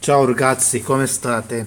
Ciao ragazzi, come state?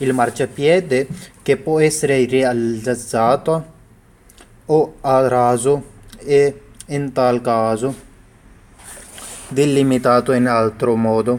Il marciapiede che può essere realizzato o a raso e in tal caso delimitato in altro modo।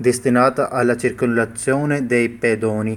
destinata alla circolazione dei pedoni,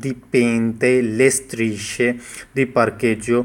dipinte le strisce di parcheggio,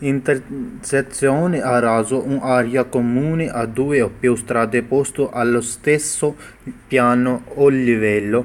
Intersezione a raso un'area comune a due o più strade posto allo stesso piano o livello।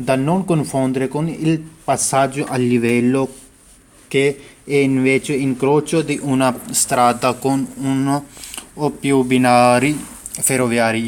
Da non confondere con il passaggio a livello che è invece incrocio di una strada con uno o più binari ferroviari।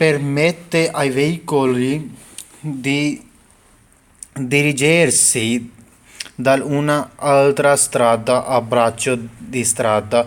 permette ai veicoli di dirigersi da un'altra strada a braccio di strada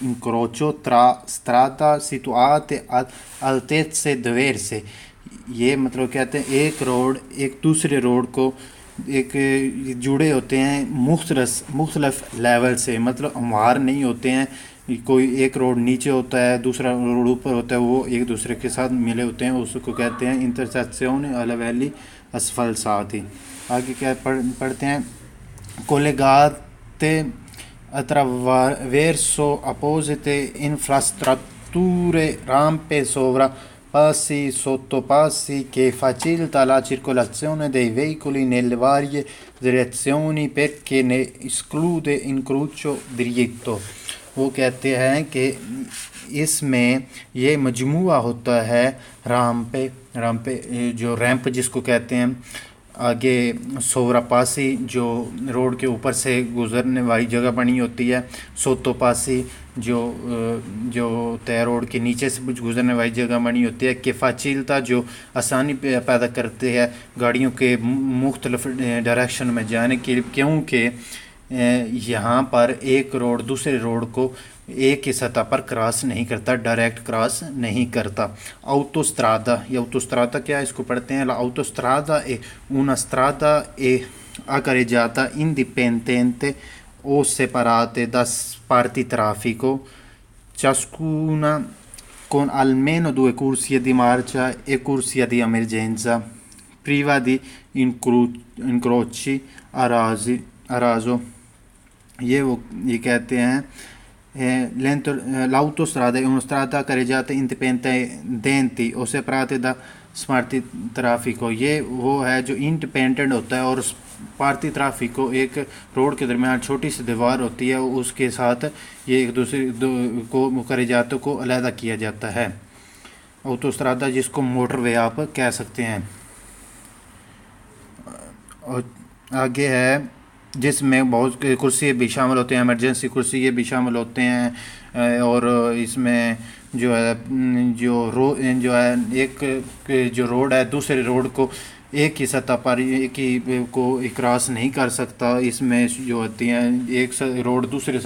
incrocio tra strada situate a altezze diverse। یہ مطلب کہتے ہیں ایک road ایک دوسرے road کو ایک جڑے ہوتے ہیں مختلف لیول سے، مطلب ہموار نہیں ہوتے ہیں، کوئی ایک روڈ نیچے ہوتا ہے دوسرا روڈ اوپر ہوتا ہے، وہ ایک دوسرے کے ساتھ ملے ہوتے ہیں، اس کو کہتے ہیں intersezione a livelli asfaltati۔ آگے کیا پڑھتے ہیں collegate attraverso apposite infrastrutture, rampe, sovrapassi, sottopassi che facilita la circolazione dei veicoli nelle varie direzioni perché ne esclude incrocio diritto۔ وہ کہتے ہیں کہ اس میں یہ مجموعہ ہوتا ہے رامپے جو ریمپ جس کو کہتے ہیں، آگے سورا پاسی جو روڈ کے اوپر سے گزرنے والی جگہ بنی ہوتی ہے، سوتو پاسی جو طے روڈ کے نیچے سے گزرنے والی جگہ بنی ہوتی ہے، کفاچیلتا جو آسانی پیدا کرتے ہیں گاڑیوں کے مختلف ڈائریکشن میں جانے کے لیے، کیونکہ یہاں پر ایک روڈ دوسرے روڈ کو ایک ہی سطح پر کراس نہیں کرتا، ڈائریکٹ کراس نہیں کرتا۔ autostrada، یہ autostrada کیا ہے اس کو پڑھتے ہیں، la autostrada è una strada a carreggiata indipendente o separate da parti traffico, ciascuna con almeno 2 corsie di marcia e corsia di emergenza, priva di incroci a raso۔ یہ کہتے ہیں l'autostrada è una strada carreggiata indipendente o separata da sparti traffico، یہ وہ ہے جو independent ہوتا ہے اور سپارتی ٹرافیکو ایک روڈ کے درمیان چھوٹی سی دیوار ہوتی ہے، اس کے ساتھ یہ ایک دوسرے کو carreggiato کو علیحدہ کیا جاتا ہے۔ autostrada جس کو موٹر وے آپ کہہ سکتے ہیں۔ اور آگے ہے جس میں بہت کرسی بھی شامل ہوتے ہیں، ایمرجنسی کرسی یہ بھی شامل ہوتے ہیں، اور اس میں جو ہے ایک جو روڈ ہے دوسرے روڈ کو ایک ہی سطح پر ایک ہی کو کراس نہیں کر سکتا، اس میں جو ہوتی ہیں ایک روڈ دوسرے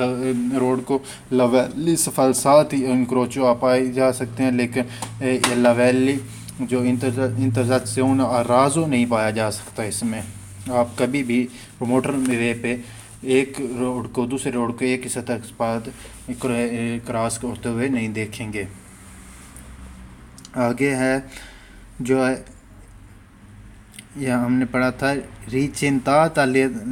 روڈ کو لاویلی سفلساتی انکروچو آپ پائے جا سکتے ہیں، لیکن لاویلی جو انترزیکشن رازو نہیں پایا جا سکتا۔ اس میں آپ کبھی بھی موٹر وے پہ ایک روڈ کو دوسرے روڈ کو ایک ہی سطح کے بعد کراس کرتے ہوئے نہیں دیکھیں گے۔ آگے ہے جو ہے یہاں ہم نے پڑھا تھا ریچنتاتا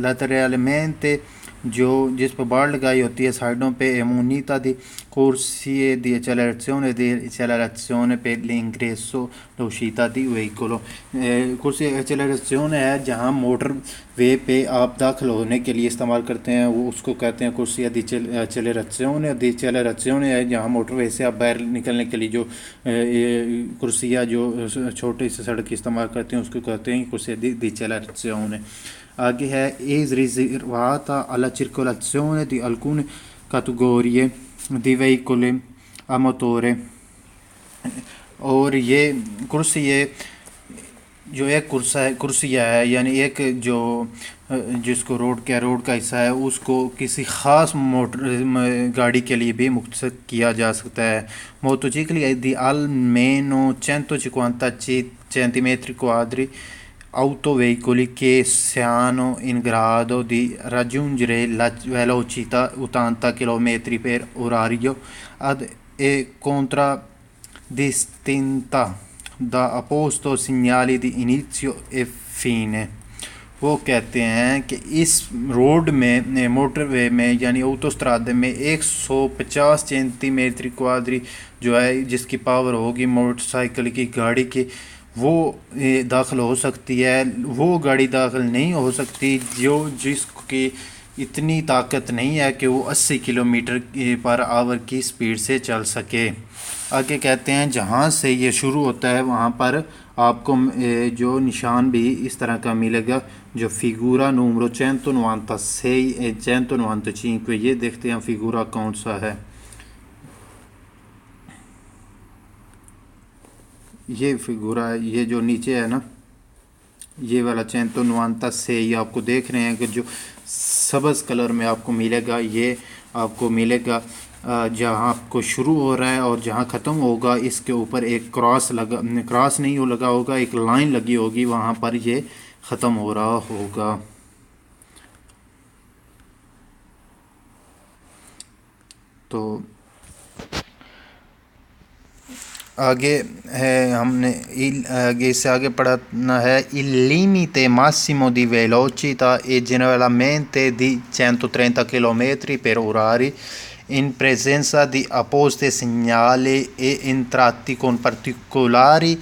lateralmente، جو جس پہ بار لگائی ہوتی ہے سائڈوں پہ، ایمونیتا دی corsie di accelerazione per l'ingresso l'uscita di veicolo۔ corsie di accelerazione ہے جہاں موٹر وے پہ آپ داخل ہونے کے لیے استعمال کرتے ہیں، وہ اس کو کہتے ہیں corsia di accelerazione۔ di accelerazione ہے جہاں موٹر وے سے آپ باہر نکلنے کے لیے جو کرسیاں جو چھوٹی سی سڑک کی استعمال کرتے ہیں اس کو کہتے ہیں corsia di accelerazione۔ آگے ہے is riservata alla circolazione di alcune categorie di veicoli a motore۔ اور یہ کرسی جو ایک کرسیہ ہے یعنی ایک جو جس کو روڈ کا حصہ ہے اس کو کسی خاص موٹر گاڑی کے لیے بھی مختص کیا جا سکتا ہے۔ موٹوسیکل di almeno 150 centimetri quadri autoveicoli che siano in grado di raggiungere la velocità 80 km per orario ad è contraddistinta da apposto segnali di inizio e fine۔ وہ کہتے ہیں کہ اس روڈ میں موٹر وے میں یعنی autostrade میں 150 سینٹی میٹر کوادری جو ہے جس کی پاور ہوگی موٹر سائیکل کی گاڑی کی، وہ داخل ہو سکتی ہے۔ وہ گاڑی داخل نہیں ہو سکتی جس کی اتنی طاقت نہیں ہے کہ وہ 80 کلومیٹر پر آور کی سپیڈ سے چل سکے۔ آگے کہتے ہیں جہاں سے یہ شروع ہوتا ہے وہاں پر آپ کو جو نشان بھی اس طرح کا ملے گا جو فیگورا نومرو 196 e 195۔ یہ دیکھتے ہیں فیگورا کون سا ہے۔ یہ فیگورا ہے، یہ جو نیچے ہے نا یہ والا 196 یہ آپ کو دیکھ رہے ہیں کہ جو سبز کلر میں آپ کو ملے گا، یہ آپ کو ملے گا جہاں آپ کو شروع ہو رہا ہے اور جہاں ختم ہوگا اس کے اوپر ایک کراس نہیں لگا ہوگا، ایک لائن لگی ہوگی، وہاں پر یہ ختم ہو رہا ہوگا۔ تو آگے ہے ہم نے آگے اس سے آگے پڑھنا ہے il limite massimo di velocità è generalmente di 130 km per orari in presenza di apposte segnali e in tratti con particolari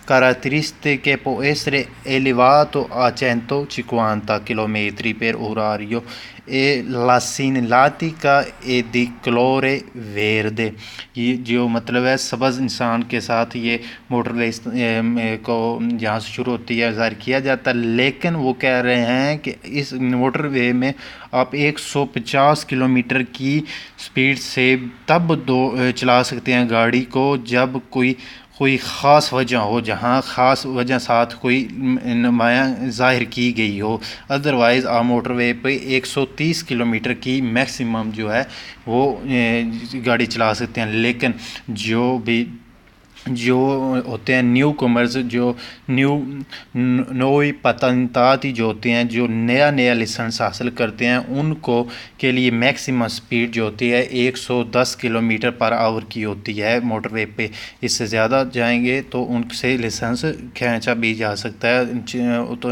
caratteristiche può essere elevato a 150 km per orario e la segnaletica è di colore verde۔ یہ جو مطلب ہے سبز انسان کے ساتھ یہ motor وے کو جہاں سے شروع ہوتی ہے ظاہر کیا جاتا ہے، لیکن وہ کہہ رہے ہیں کہ اس موٹر وے میں آپ 150 کلومیٹر کی سپیڈ سے تب چلا سکتے ہیں گاڑی کو جب کوئی خاص وجہ ہو، جہاں خاص وجہ ساتھ کوئی نمایاں ظاہر کی گئی ہو، ادروائز آپ موٹر وے پہ 130 کلومیٹر کی میکسیمم جو ہے وہ گاڑی چلا سکتے ہیں۔ لیکن جو ہوتے ہیں نیو کمرز، جو نوئی پتنتاتی جو ہوتے ہیں، جو نیا لائسنس حاصل کرتے ہیں، ان کو کے لیے میکسیمم سپیڈ جو ہوتی ہے 110 کلومیٹر پر آور کی ہوتی ہے موٹر وے پہ۔ اس سے زیادہ جائیں گے تو ان سے لائسنس کھینچا بھی جا سکتا ہے، تو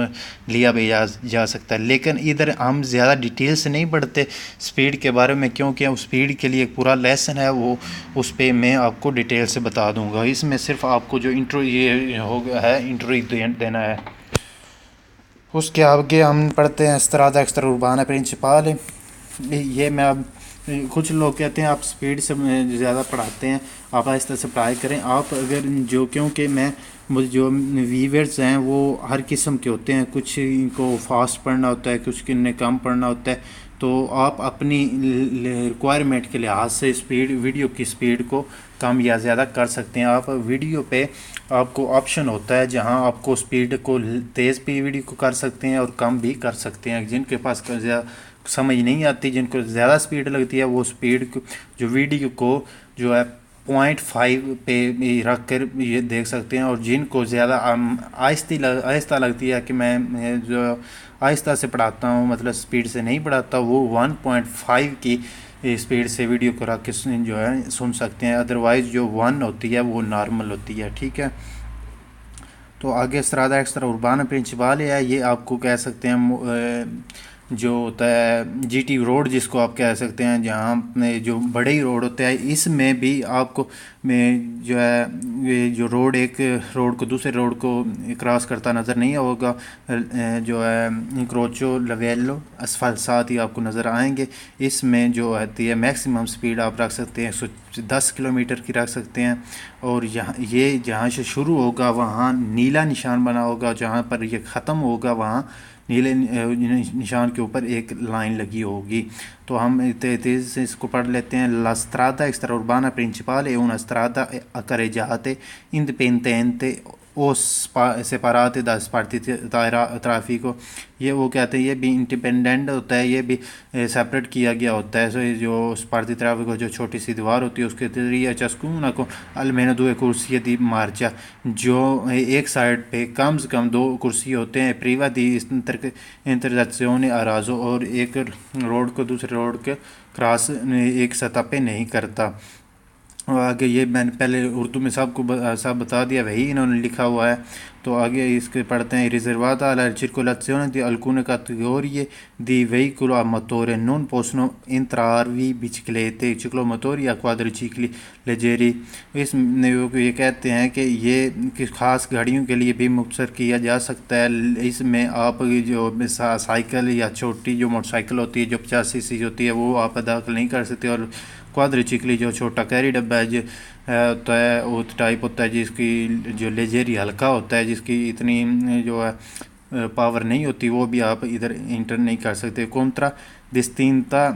لیا بھی جا سکتا ہے۔ لیکن ادھر ہم زیادہ ڈیٹیل سے نہیں پڑھتے سپیڈ کے بارے میں، کیونکہ اس سپیڈ کے لیے ایک پورا لیسن ہے، وہ اس پہ میں آپ کو ڈیٹیل سے بتا دوں گا۔ اس میں صرف آپ کو جو انٹرو یہ ہو گیا ہے انٹرو دینا ہے۔ اس کے آگے ہم پڑھتے ہیں اسٹرادا ایکسٹرا اربانا پرنسپال۔ یہ میں اب کچھ لوگ کہتے ہیں آپ سپیڈ سے زیادہ پڑھاتے ہیں، آپ آہستہ سے پڑھائی کریں۔ آپ اگر کیونکہ جو ویورز ہیں وہ ہر قسم کے ہوتے ہیں، کچھ کو فاسٹ پڑھنا ہوتا ہے، کچھ نے کم پڑھنا ہوتا ہے، تو آپ اپنی ریکوائرمنٹ کے لحاظ سے ویڈیو کی سپیڈ کو کم یا زیادہ کر سکتے ہیں۔ آپ ویڈیو پہ آپ کو آپشن ہوتا ہے جہاں آپ کو سپیڈ کو تیز بھی ویڈیو کو کر سکتے ہیں اور کم بھی کر سکتے ہیں۔ جن کے پاس سمجھ نہیں آتی، جن کو زیادہ سپیڈ لگتی ہے، وہ سپیڈ جو ویڈیو کو جو ہے 0.5 پہ رکھ کر یہ دیکھ سکتے ہیں، اور جن کو زیادہ آہستہ لگتی ہے کہ میں جو آہستہ سے پڑھاتا ہوں، مطلب سپیڈ سے نہیں پڑھاتا، وہ 1.5 کی سپیڈ سے ویڈیو کو رکھ کے جو ہے سن سکتے ہیں۔ ادروائز جو 1 ہوتی ہے وہ نارمل ہوتی ہے، ٹھیک ہے۔ تو آگے اسٹرادا ایکسٹرا اربانا پرنسپال ہے، یہ آپ کو کہہ سکتے ہیں جو ہوتا ہے جی ٹی روڈ جس کو آپ کہہ سکتے ہیں، جہاں جو بڑے ہی روڈ ہوتے ہیں، اس میں بھی آپ کو جو ہے جو ایک روڈ کو دوسرے روڈ کو کراس کرتا نظر نہیں ہوگا، جو ہے انکروچو لیویلو اسفالساتی آپ کو نظر آئیں گے۔ اس میں جو ہوتی ہے میکسیمم سپیڈ آپ رکھ سکتے ہیں 110 کلومیٹر کی رکھ سکتے ہیں، اور جہاں سے شروع ہوگا وہاں نیلا نشان بنا ہوگا، جہاں پر یہ ختم ہوگا وہاں نیلے نشان کے اوپر ایک لائن لگی ہوگی۔ تو ہم تیزی سے اس کو پڑھ لیتے ہیں۔ La strada extraurbana principale è una strada a careggiate indipendente o separate da sparti traffico۔ یہ وہ کہتے ہیں یہ بھی انڈیپینڈنٹ ہوتا ہے، یہ بھی سیپریٹ کیا گیا ہوتا ہے، جو سپارتی ٹریفک جو چھوٹی سی دیوار ہوتی ہے اس کے ذریعے ciascuna con almeno 2 corsie di marcia، جو ایک سائڈ پہ کم سے کم 2 کرسی ہوتے ہیں، priva di intersezione a raso، اور ایک روڈ کو دوسرے روڈ کے کراس ایک سطح پہ نہیں کرتا۔ آگے یہ میں نے پہلے اردو میں سب بتا دیا، وہی انہوں نے لکھا ہوا ہے۔ تو آگے اس کے پڑھتے ہیں riservata alla circolazione di alcune categorie di veicoli a motore non possono entrarvi biciclette ciclomotori a quadricicli leggeri۔ اس میں یہ کہتے ہیں کہ یہ خاص گاڑیوں کے لیے بھی مختصر کیا جا سکتا ہے۔ اس میں آپ جو سائیکل یا چھوٹی جو موٹر سائیکل ہوتی ہے جو 50 سی سی ہوتی ہے وہ آپ داخل نہیں کر سکتے، اور کوادریچکلی جو چھوٹا کیری ڈبہ ہوتا ہے وہ ٹائپ ہوتا ہے جس کی جو لیجری ہلکا ہوتا ہے، جس کی اتنی جو ہے پاور نہیں ہوتی، وہ بھی آپ ادھر انٹر نہیں کر سکتے۔ کنٹرا distinta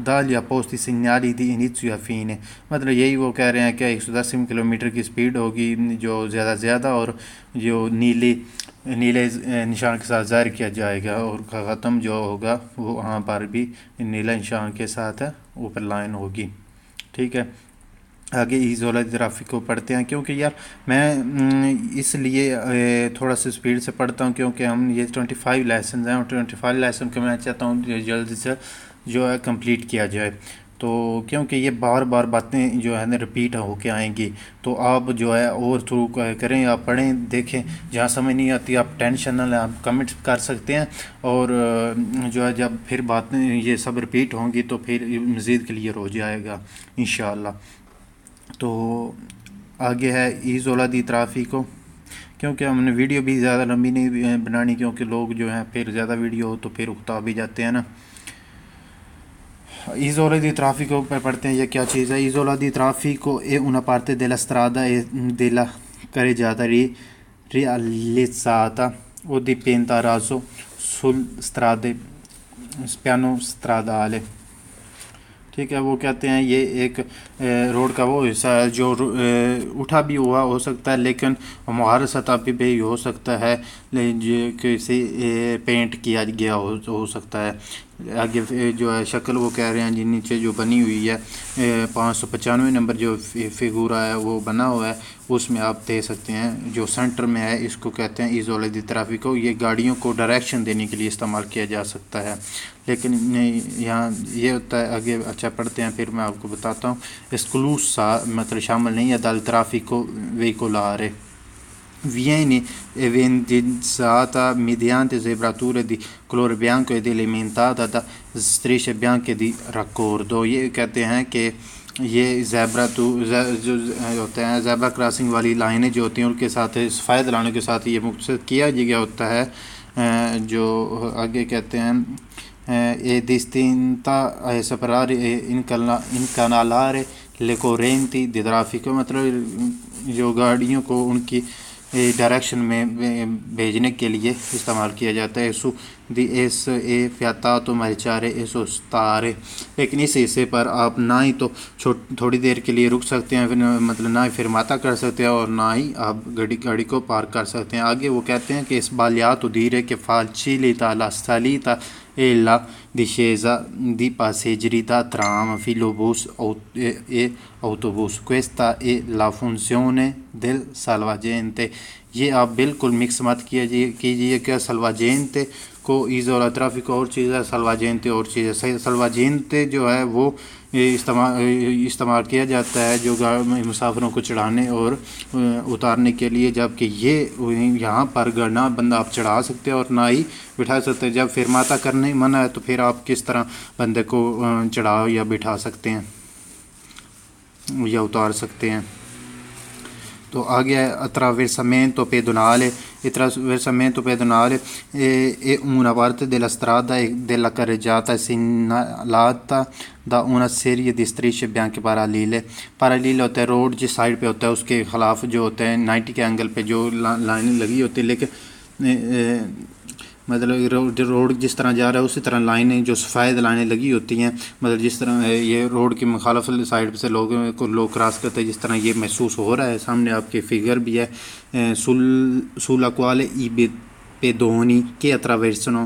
dagli apposti segnali di inizio a fine، مطلب یہی وہ کہہ رہے ہیں کہ 110 کلومیٹر کی سپیڈ ہوگی جو زیادہ اور جو نیلے نشان کے ساتھ ظاہر کیا جائے گا، اور ختم جو ہوگا وہ وہاں پر بھی نیلا نشان کے ساتھ اوپر لائن ہوگی۔ ٹھیک ہے، آگے ایزولا ٹرافک کو پڑھتے ہیں، کیونکہ یار میں اس لیے تھوڑا سا اسپیڈ سے پڑھتا ہوں کیونکہ ہم یہ 25 لیسنز ہیں اور 25 لیسن کو میں چاہتا ہوں جلدی سے جو ہے کمپلیٹ کیا جائے، تو کیونکہ یہ بار بار باتیں جو ہے نا رپیٹ ہو کے آئیں گی، تو آپ جو ہے اور تھرو کریں، آپ پڑھیں دیکھیں، جہاں سمجھ نہیں آتی آپ ٹینشن نہ لیں، آپ کمنٹ کر سکتے ہیں، اور جو ہے جب پھر باتیں یہ سب رپیٹ ہوں گی تو پھر مزید کلیئر ہو جائے گا انشاءاللہ۔ تو آگے ہے ایزولا دی ٹرافیکو، کیونکہ ہم نے ویڈیو بھی زیادہ لمبی نہیں بنانی، کیونکہ لوگ جو ہیں پھر زیادہ ویڈیو ہو تو پھر اکتا بھی جاتے ہیں نا۔ ایزولا دی traffico پہ پڑھتے ہیں یہ کیا چیز ہے۔ ایزولا دی traffico è una parte della strada e della carreggiata realizzata o dipinta a raso sul strade piano stradale، ٹھیک ہے، وہ کہتے ہیں یہ ایک روڈ کا وہ حصہ ہے جو اٹھا بھی ہوا ہو سکتا ہے لیکن مہار سطح پہ بھی ہو سکتا ہے، جو کسی پینٹ کیا گیا ہو سکتا ہے۔ آگے جو ہے شکل وہ کہہ رہے ہیں جی نیچے جو بنی ہوئی ہے 595 نمبر جو فگورا ہے وہ بنا ہوا ہے، اس میں آپ دیکھ سکتے ہیں جو سینٹر میں ہے، اس کو کہتے ہیں ایزولا دی ٹرافیکو۔ یہ گاڑیوں کو ڈائریکشن دینے کے لیے استعمال کیا جا سکتا ہے، لیکن یہاں یہ ہوتا ہے آگے اچھا پڑھتے ہیں پھر میں آپ کو بتاتا ہوں۔ اسکلوسا مطلب شامل نہیں ہے دال traffico veicolare viene evidenziata mediante zebrature di colore bianco ed alimentata da strisce bianche di raccordo۔ یہ کہتے ہیں کہ یہ زیبرا جو ہوتے ہیں زیبرا کراسنگ والی لائنیں جو ہوتی ہیں ان کے ساتھ سفید لائنوں کے ساتھ یہ مقصد کیا گیا ہوتا ہے، جو آگے کہتے ہیں è distinta a separare incanalare le correnti di traffico، مطلب جو گاڑیوں کو ان کی ڈائریکشن میں بھیجنے کے لیے استعمال کیا جاتا ہے۔ So the S A fiatato marciare e sostare، لیکن اس حصے پر آپ نہ ہی تو تھوڑی دیر کے لیے رک سکتے ہیں، مطلب نہ ہی فرماتا کر سکتے ہیں اور نہ ہی آپ گاڑی کو پارک کر سکتے ہیں۔ آگے وہ کہتے ہیں کہ sbagliato dire che facilita la salita e la discesa di passeggeri da tram, filobus e autobus، questa è la funzione del salvagente۔ یہ آپ بالکل مکس مت کیجیے کہ سلواجینتے کو ایزولا ٹرافیکو اور چیز ہے، سلواجینتے اور چیز ہے۔ سلواجینتے جو ہے وہ استعمال کیا جاتا ہے جو مسافروں کو چڑھانے اور اتارنے کے لیے، جبکہ یہ یہاں پر نہ بندہ آپ چڑھا سکتے اور نہ ہی بٹھا سکتے۔ جب فرماتا کرنے منع ہے تو پھر آپ کس طرح بندے کو چڑھا یا بٹھا سکتے ہیں یا اتار سکتے ہیں۔ تو آگے attraversamento pedonale è una parte della strada e della carreggiata segnalata da una serie di strisce bianche parallele۔ parallele ہوتا ہے روڈ جس سائڈ پہ ہوتا ہے اس کے خلاف جو ہوتا ہے 90 کے اینگل پہ جو لائنیں لگی ہوتی ہیں، لیکن مطلب روڈ جس طرح جا رہا ہے اسی طرح لائنیں جو سفید لائنیں لگی ہوتی ہیں، مطلب جس طرح یہ روڈ کی مخالف سائڈ سے لوگ کراس کرتے ہیں، جس طرح یہ محسوس ہو رہا ہے۔ سامنے آپ کے فگر بھی ہے sulla quale i pedoni che attraversano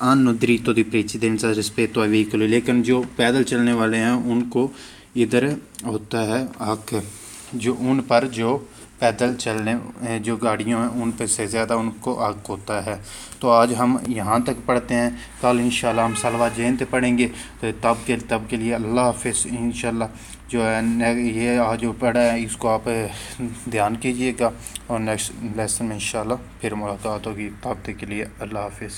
hanno diritto di precedenza rispetto ai veicoli، لیکن جو پیدل چلنے والے ہیں ان کو ادھر ہوتا ہے حق، جو ان پر جو پیدل چلنے جو گاڑیوں ہیں ان پہ سے زیادہ ان کو حق ہوتا ہے۔ تو آج ہم یہاں تک پڑھتے ہیں، کل انشاءاللہ ہم سلواجینتے پڑھیں گے، تو تب کے لیے اللہ حافظ انشاءاللہ۔ جو ہے یہ آج جو پڑھا ہے اس کو آپ دھیان کیجیے گا، اور نیکسٹ لیسن میں انشاءاللہ پھر ملاقات ہوگی، تب تک کے لیے اللہ حافظ۔